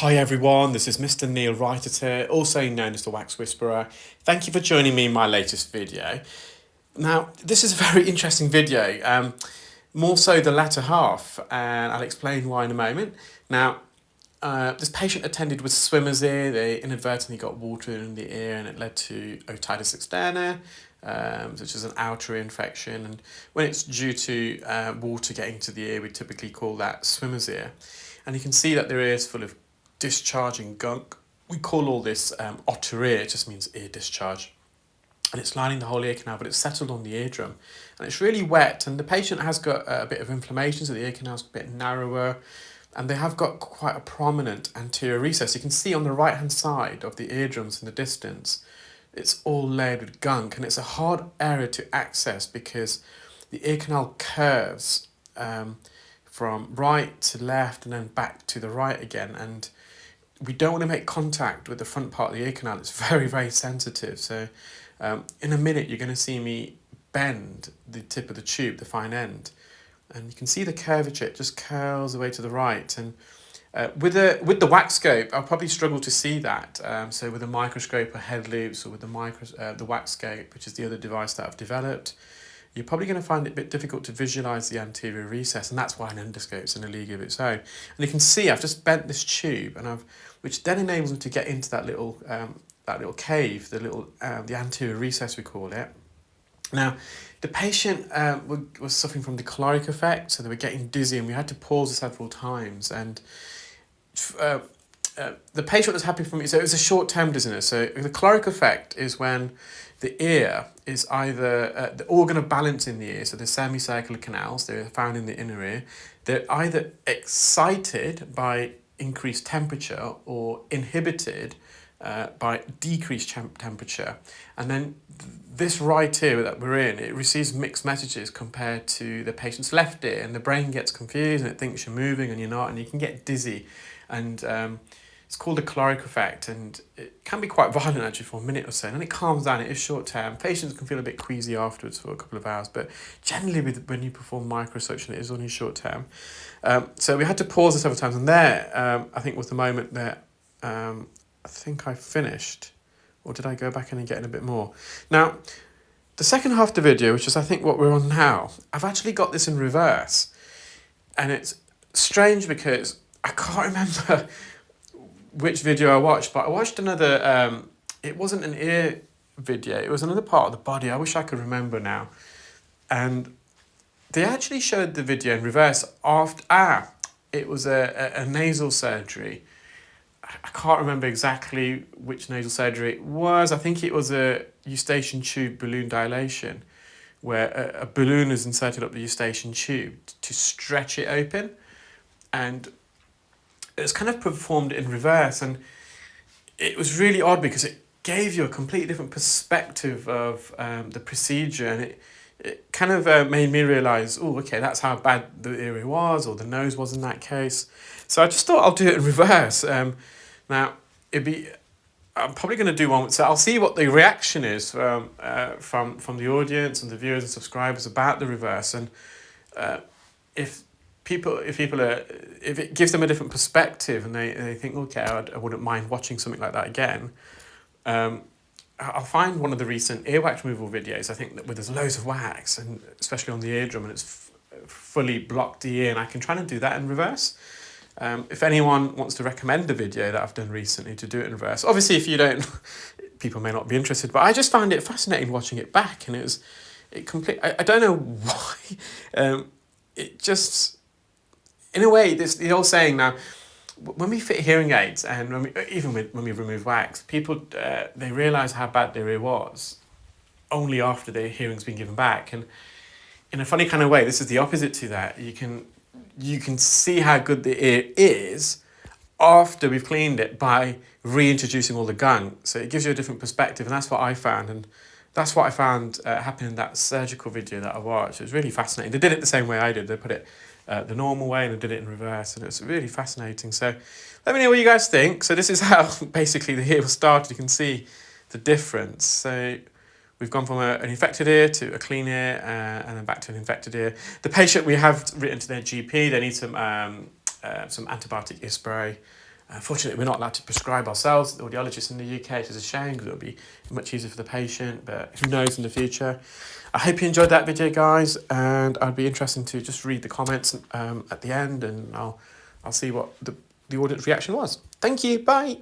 Hi everyone, this is Mr Neel Raithatha, also known as the Wax Whisperer. Thank you for joining me in my latest video. Now, this is a very interesting video, more so the latter half, and I'll explain why in a moment. Now, this patient attended with swimmer's ear. They inadvertently got water in the ear and it led to otitis externa, which is an outer ear infection. And when it's due to water getting to the ear, we typically call that swimmer's ear. And you can see that their ear is full of discharging gunk. We call all this otter ear, it just means ear discharge. And it's lining the whole ear canal, but it's settled on the eardrum. And it's really wet, and the patient has got a bit of inflammation, so the ear canal's a bit narrower, and they have got quite a prominent anterior recess. You can see on the right-hand side of the eardrums in the distance, it's all layered with gunk, and it's a hard area to access because the ear canal curves from right to left and then back to the right again, and we don't want to make contact with the front part of the ear canal. It's very, very sensitive. So in a minute, you're going to see me bend the tip of the tube, the fine end. And you can see the curvature, it just curls away to the right. And with the wax scope, I'll probably struggle to see that. So with a microscope or head loops, or with the wax scope, which is the other device that I've developed, you're probably going to find it a bit difficult to visualise the anterior recess, and that's why an endoscope's in a league of its own. And you can see I've just bent this tube, which then enables me to get into that little cave, the anterior recess we call it. Now, the patient was suffering from the caloric effect, so they were getting dizzy, and we had to pause several times. And the patient was happy for me, so it was a short-term dizziness. So the caloric effect is when the ear is either the organ of balance in the ear, so the semicircular canals, they're found in the inner ear, they're either excited by increased temperature or inhibited by decreased temperature. And then this right ear that we're in, it receives mixed messages compared to the patient's left ear, and the brain gets confused and it thinks you're moving and you're not, and you can get dizzy. And it's called a caloric effect, and it can be quite violent actually for a minute or so, and then it calms down. It is short term. Patients can feel a bit queasy afterwards for a couple of hours, but generally when you perform microsuction, it is only short term. So we had to pause it several times, and there I think was the moment that I think I finished, or did I go back in and get in a bit more? Now, the second half of the video, which is I think what we're on now, I've actually got this in reverse, and it's strange because I can't remember which video I watched, but I watched another, it wasn't an ear video, it was another part of the body. I wish I could remember now. And they actually showed the video in reverse after, it was a nasal surgery. I can't remember exactly which nasal surgery it was. I think it was a eustachian tube balloon dilation, where a balloon is inserted up the eustachian tube to stretch it open. And it's kind of performed in reverse, and it was really odd because it gave you a completely different perspective of the procedure, and it kind of made me realise, oh, okay, that's how bad the ear was, or the nose was in that case. So I just thought I'll do it in reverse. Now, I'm probably going to do one, so I'll see what the reaction is from the audience and the viewers and subscribers about the reverse, and if it gives them a different perspective and they think, okay, I wouldn't mind watching something like that again, I'll find one of the recent earwax removal videos, I think, where there's loads of wax, and especially on the eardrum, and it's fully blocked the ear, and I can try and do that in reverse. If anyone wants to recommend a video that I've done recently to do it in reverse, obviously if you don't, people may not be interested, but I just found it fascinating watching it back, and I don't know why, it just, in a way, the old saying now, when we fit hearing aids, and when we remove wax, people, they realise how bad their ear was only after their hearing's been given back. And in a funny kind of way, this is the opposite to that. You can see how good the ear is after we've cleaned it by reintroducing all the gunk. So it gives you a different perspective, and that's what I found. And that's what I found happened in that surgical video that I watched. It was really fascinating. They did it the same way I did. They put it the normal way, and I did it in reverse, and it's really fascinating. So let me know what you guys think. So this is how basically the ear was started. You can see the difference. So we've gone from an infected ear to a clean ear, and then back to an infected ear. The patient, we have written to their GP, they need some antibiotic ear spray. Unfortunately, we're not allowed to prescribe ourselves, the audiologists in the UK, which is a shame because it would be much easier for the patient, but who knows in the future. I hope you enjoyed that video, guys, and I'd be interested to just read the comments at the end, and I'll see what the audience reaction was. Thank you, bye!